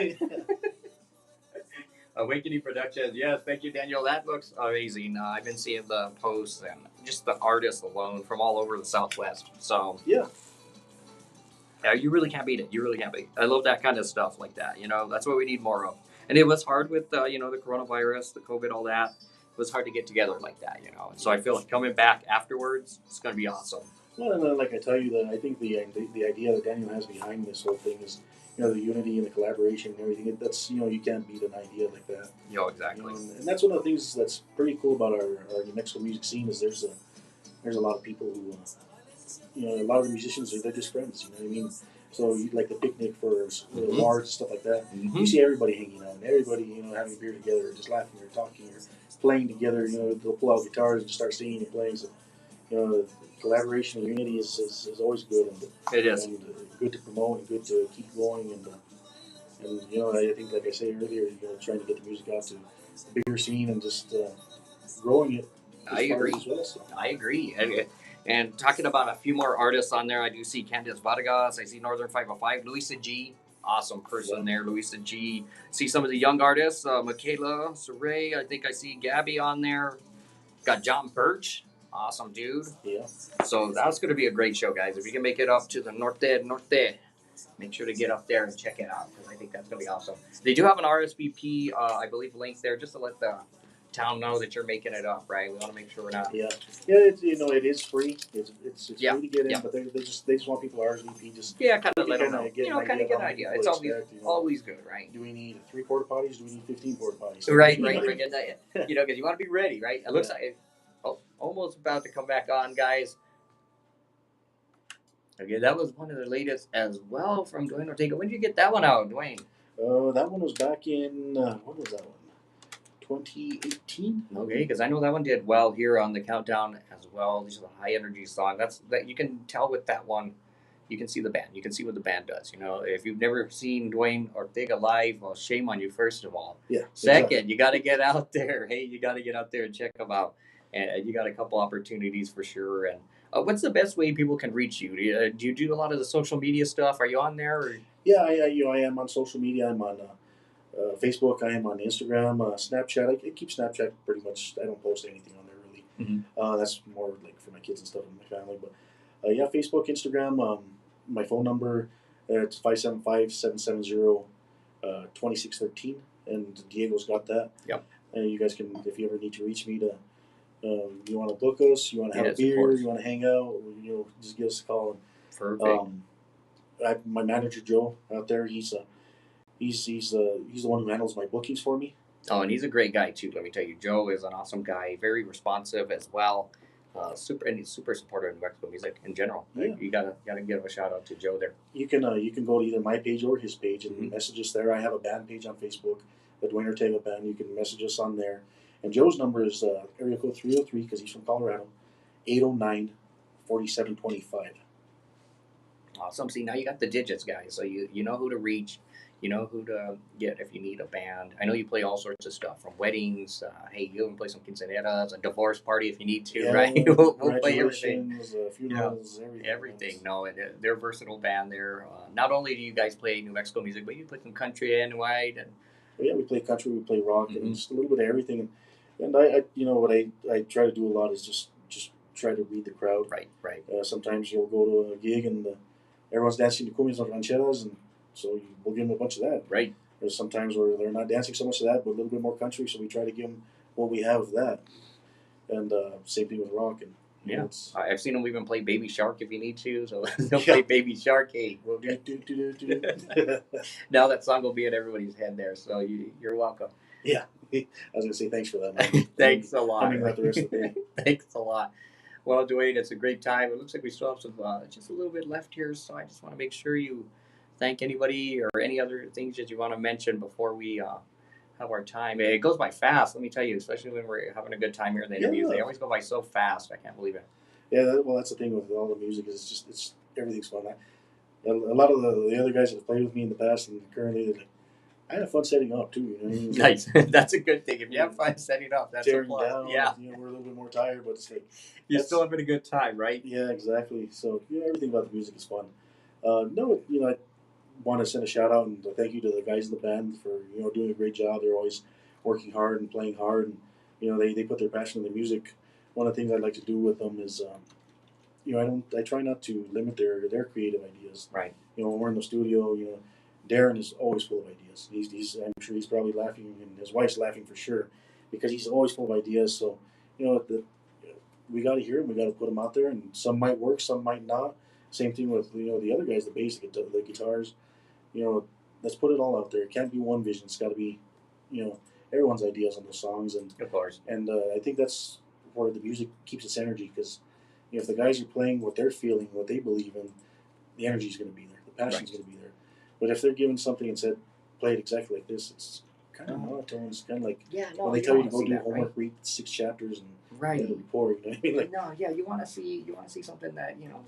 Awakening Productions. Yes, thank you, Daniel. That looks amazing. I've been seeing the posts and just the artists alone from all over the Southwest. So yeah, you really can't beat it. You really can't beat it. I love that kind of stuff like that. That's what we need more of. And it was hard with the coronavirus, the COVID, all that. It was hard to get together like that. And so I feel like coming back afterwards, it's going to be awesome. Well, and like I tell you, I think the idea that Daniel has behind this whole thing is, the unity and the collaboration and everything. That's you can't beat an idea like that. Exactly. And that's one of the things that's pretty cool about our New Mexico music scene is there's a lot of people who, a lot of the musicians they're just friends. You know what I mean? So like the picnic for awards and stuff like that. Mm-hmm. You see everybody hanging out and everybody having a beer together, just laughing or talking or playing together. They'll pull out guitars and just start singing and playing. So collaboration and unity is always good. It is. And good to promote and good to keep going. And I think, like I said earlier, trying to get the music out to a bigger scene and just growing it. I agree. Well, so. I agree. And talking about a few more artists on there, I do see Candice Vargas. I see Northern 505. Luisa G. Awesome person there, Luisa G. See some of the young artists. Michaela Saray. I think I see Gabby on there. Got John Birch. Awesome dude. Yeah. So that's going to be a great show, guys. If you can make it up to the Norte, make sure to get up there and check it out because I think that's going to be awesome. They do have an RSVP, I believe, link there just to let the town know that you're making it up, right? We want to make sure we're not. Yeah. It is free. It's free to get in, but they just want people to RSVP. Kind of let them know. Kind of get an idea. It's always good, right? Do we need 3 porta potties? Do we need 15 porta potties? Right. Because you want to be ready, right? It looks like it's almost about to come back on, guys. Okay, that was one of the latest as well from Dwayne Ortega. When did you get that one out, Dwayne? That one was back in, what was that one? 2018. Okay, because I know that one did well here on the countdown as well. These are the high energy songs. That you can tell with that one. you can see the band. You can see what the band does. You know, if you've never seen Dwayne Ortega live, well, shame on you, first of all. Yeah. Second, Exactly. you got to get out there. Hey, you got to get out there and check them out. And you got a couple opportunities for sure. And what's the best way people can reach you? Do you do a lot of the social media stuff? Are you on there? Or? Yeah, I am on social media. I'm on Facebook. I am on Instagram, Snapchat. I keep Snapchat pretty much. I don't post anything on there really. That's more like for my kids and stuff and my family. But yeah, Facebook, Instagram. My phone number it's 575-770-2613, and Diego's got that. Yep. And you guys can, if you ever need to reach me to, you want to book us, you want to have Yes, a of beer, course. you want to hang out, just give us a call. Perfect. My manager Joe out there, he's the one who handles my bookings for me. Oh, and he's a great guy too. Let me tell you, Joe is an awesome guy, very responsive as well. And he's super supportive of Mexico music in general. Yeah. You gotta give a shout out to Joe there. You can go to either my page or his page and Mhm. message us there. I have a band page on Facebook, the Dwayne Ortega Band. You can message us on there. And Joe's number is area code 303 because he's from Colorado, 809-4725. Awesome. See, now you got the digits, guys. So you know who to reach. You know who to get if you need a band. I know you play all sorts of stuff from weddings. Hey, you even play some quinceañeras, a divorce party if you need to, Yeah, right? we'll play everything. graduations, funerals, everything. Everything. No, and they're a versatile band. They're not only do you guys play New Mexico music, but you play some country and white. And But yeah, we play country, we play rock, Mhm. and just a little bit of everything. And I what I try to do a lot is just try to read the crowd. right. Sometimes you'll go to a gig and everyone's dancing to cumbias and rancheras, and so we'll give them a bunch of that. Right. There's sometimes where they're not dancing so much of that, but a little bit more country, so we try to give them what we have of that. And same thing with rock. And Yeah. it's, I've seen them even play Baby Shark if you need to. So they'll Yeah. play Baby Shark. Hey, we'll do, get do, do, do, do. now that song will be in everybody's head there. So you're welcome. Yeah, I was gonna say thanks for that, man. Thanks a lot. Humming that the rest of the day. Thanks a lot. Well, Dwayne, it's a great time. It looks like we still have some just a little bit left here, so I just want to make sure you thank anybody or any other things that you want to mention before we have our time. It goes by fast, let me tell you, especially when we're having a good time here in the interviews. Yeah. They always go by so fast. I can't believe it. Yeah, well, that's the thing with all the music is it's everything's fun. A lot of the other guys that have played with me in the past and currently, they're like, I had fun setting up too. You know, it's like Nice. That's a good thing. If you have fun setting up, that's a tearing plus. down. Yeah. We're a little bit more tired, but it's like You're that's- still having a good time, right? yeah, exactly. So everything about the music is fun. No, I want to send a shout out and a thank you to the guys in the band for doing a great job. They're always working hard and playing hard, and they put their passion in the music. One of the things I'd like to do with them is I try not to limit their creative ideas. Right. When we're in the studio, Darren is always full of ideas. I'm sure he's probably laughing, and his wife's laughing for sure, because he's always full of ideas. So, we got to hear him. We got to put them out there, and some might work, some might not. Same thing with the other guys, the bass, the guitars. Let's put it all out there. It can't be one vision. It's got to be, everyone's ideas on those songs, and Of course. I think that's where the music keeps its energy, because if the guys are playing what they're feeling, what they believe in, the energy's going to be there, the passion's going to be there. But if they're given something and said, play it exactly like this, it's kind of monotone. It's kind of like when they tell you to go do homework, read 6 chapters, and Right. write a report. You know what I mean? Like, No, yeah, you want to see something that they want.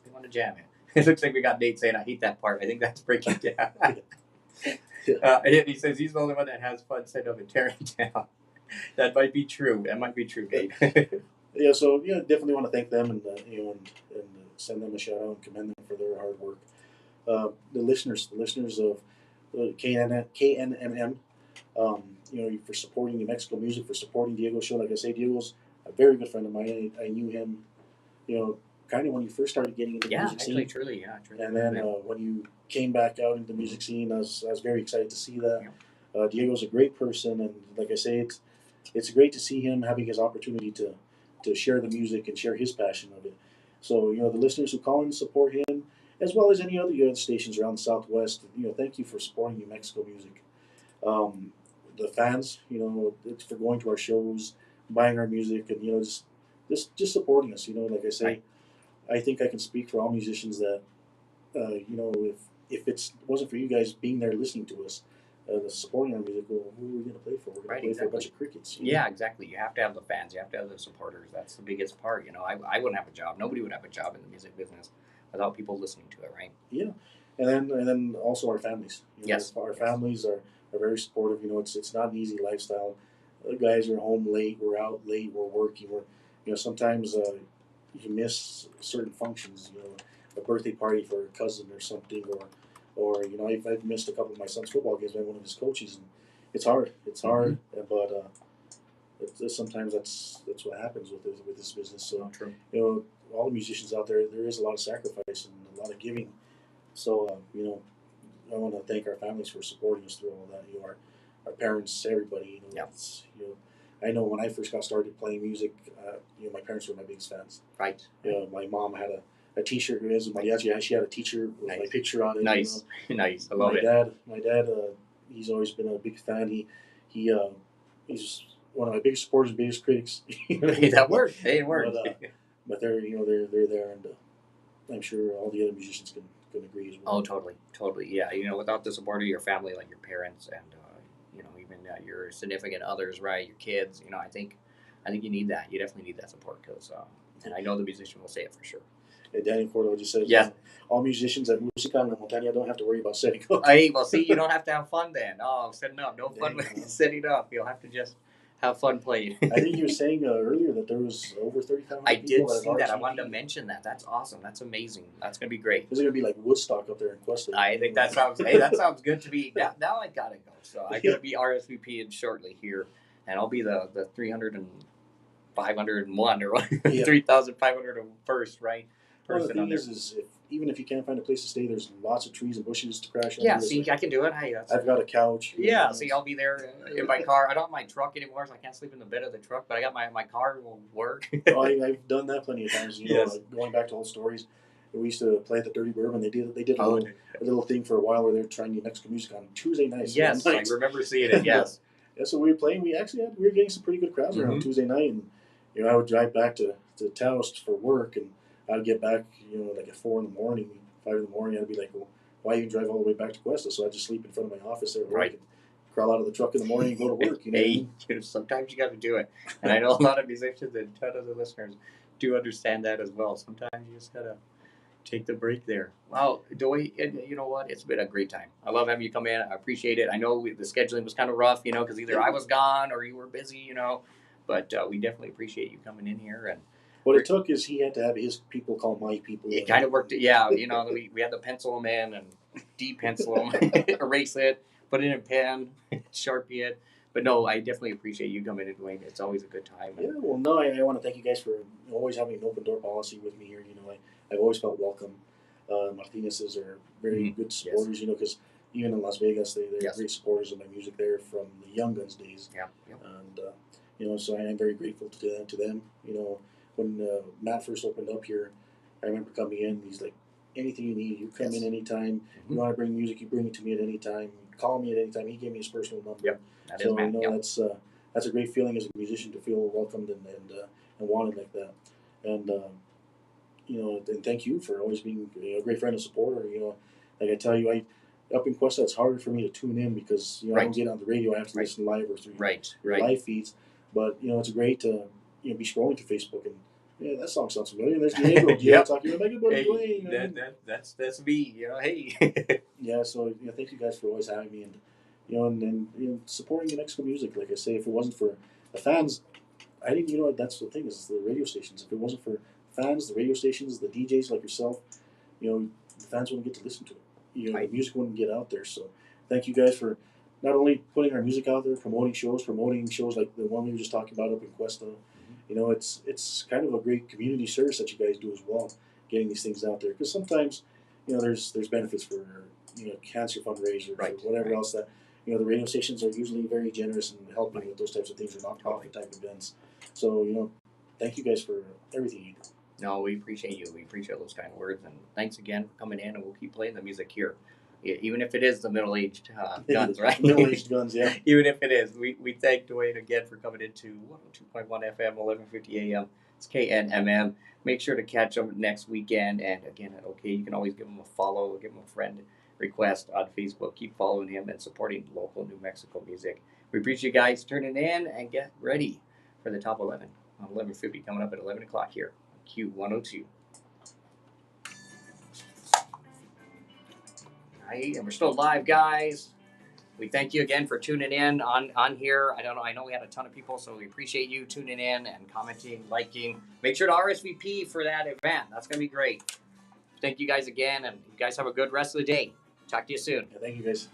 They want to jam it. It looks like we got Nate saying, "I hate that part." I think that's breaking down. And he says he's the only one that has fun setting up and tearing down. That might be true. That might be true, Nate. yeah, so definitely want to thank them and send them a shout out and commend them for their hard work. The listeners of KNMM, for supporting New Mexico music, for supporting Diego's show. Like I say, Diego's a very good friend of mine. I knew him, kind of when you first started getting into the music scene. Truly. And then when you came back out into the music scene, I was very excited to see that. Diego's a great person, and like I say, it's great to see him having his opportunity to share the music and share his passion of it. So the listeners who call in and support him, as well as any other stations around the Southwest, thank you for supporting New Mexico music. The fans, it's for going to our shows, buying our music, and just supporting us. Like I say, Right. I think I can speak for all musicians that if it wasn't for you guys being there listening to us, supporting our music, well, who are we going to play for? We're going to play for a bunch of crickets. Yeah, exactly. You have to have the fans. You have to have the supporters. That's the biggest part. I wouldn't have a job. Nobody would have a job in the music business without people listening to it, right? Yeah, and then also our families. Yes. Our families are very supportive. It's not an easy lifestyle. The guys are home late. We're out late. We're working. Sometimes you miss certain functions. A birthday party for a cousin or something, or I've missed a couple of my son's football games by one of his coaches, and it's hard. It's hard, but sometimes that's what happens with this business. So True. All the musicians out there, there is a lot of sacrifice and a lot of giving. So I want to thank our families for supporting us through all that. Our parents, everybody. Yeah. I know when I first got started playing music, my parents were my biggest fans. Right. My mom had a T-shirt. She had a teacher with my picture on it. Nice, nice. I love it. My dad, he's always been a big fan. He's one of my biggest supporters, biggest critics. That worked. Hey, it worked. But they're there, and I'm sure all the other musicians can agree as well. Oh, totally. Yeah, without the support of your family, like your parents and even your significant others, right? Your kids. I think you need that. You definitely need that support because, and I know the musician will say it for sure. And Daniel Cordova just says, yeah, all musicians at Musica en la Montaña don't have to worry about setting up. Hey, well, see, you don't have to have fun then. Oh, setting up, no fun with setting up. You'll have to just have fun playing. I think you were saying earlier that there was over 3,500 I people. did see that. I wanted to mention that. That's awesome. That's amazing. That's going to be great. Is it going to be like Woodstock up there in Cuesta? I think that sounds. Hey, that sounds good to me. Now I gotta go. So I gotta be RSVP'd shortly here, and I'll be the 300 and 501 or 3,501st, right? Well, the thing is even if you can't find a place to stay, there's lots of trees and bushes to crash Yeah, under. see, I can do it. Hey, I've got a couch. Yeah, see, I'll be there in my car. I don't have my truck anymore, so I can't sleep in the bed of the truck, but I got my car will work. I've done that plenty of times. Going back to old stories. We used to play at the Dirty Bourbon. They did a little thing for a while where they were trying New Mexico music on Tuesday nights. Yes, I remember seeing it. Yes. Yeah, so we were playing. We were getting some pretty good crowds around Tuesday night, and I would drive back to Taos for work, and I'd get back, like at 4 in the morning, 5 in the morning. I'd be like, well, why even drive all the way back to Cuesta? So I'd just sleep in front of my office there, right? And crawl out of the truck in the morning and go to work. Hey, sometimes you got to do it, and I know a lot of musicians and a ton of the listeners do understand that as well. Sometimes you just gotta take the break there. Wow, Doy, you know what? It's been a great time. I love having you come in. I appreciate it. I know the scheduling was kind of rough, because either I was gone or you were busy, but we definitely appreciate you coming in here. And what it took is he had to have his people call my people. It kind of worked. Yeah, we had to pencil them in and de-pencil them, erase it, put it in a pen, Sharpie it. But no, I definitely appreciate you coming in, Dwayne. It's always a good time. Yeah, well, no, I want to thank you guys for always having an open door policy with me here. I've always felt welcome. Martinez's are very good supporters, because even in Las Vegas, they're great supporters of my music there from the Young Guns days. Yeah. And so I am very grateful to them. When Matt first opened up here, I remember coming in. He's like, anything you need, you come in anytime. You want to bring music, you bring it to me at any time. Call me at any time. He gave me his personal number. Yep. That's a great feeling as a musician to feel welcomed and wanted like that. And and thank you for always being a great friend and supporter. Like I tell you, up in Cuesta, it's harder for me to tune in because I don't get on the radio. I have to listen live or through live feeds. But it's great to be scrolling through Facebook and that song sounds familiar. There's Diego. Talking about my good buddy Dwayne. That's me. Hey. Yeah. So thank you guys for always having me and supporting New Mexico music. Like I say, if it wasn't for the fans, I didn't. That's the thing is the radio stations. If it wasn't for fans, the radio stations, the DJs like yourself, the fans wouldn't get to listen to it. The music wouldn't get out there. So thank you guys for not only putting our music out there, promoting shows like the one we were just talking about up in Cuesta. It's kind of a great community service that you guys do as well, getting these things out there. Because sometimes, there's benefits for cancer fundraisers or whatever else that the radio stations are usually very generous in helping with those types of things or nonprofit type events. So thank you guys for everything you do. No, we appreciate you. We appreciate those kind of words. And thanks again for coming in, and we'll keep playing the music here. Even if it is the middle-aged guns, right? Middle-aged guns, yeah. Even if it is. We thank Dwayne again for coming into 102.1 FM, 1150 AM. It's KNMM. Make sure to catch them next weekend. And again, you can always give them a follow, give them a friend request on Facebook. Keep following him and supporting local New Mexico music. We appreciate you guys turning in and get ready for the top 11 on 1150 coming up at 11 o'clock here. Q102. right, and we're still live, guys. We thank you again for tuning in on here. I know we had a ton of people, so we appreciate you tuning in and commenting, liking. Make sure to RSVP for that event. That's going to be great. Thank you guys again, and you guys have a good rest of the day. Talk to you soon. Yeah, thank you, guys.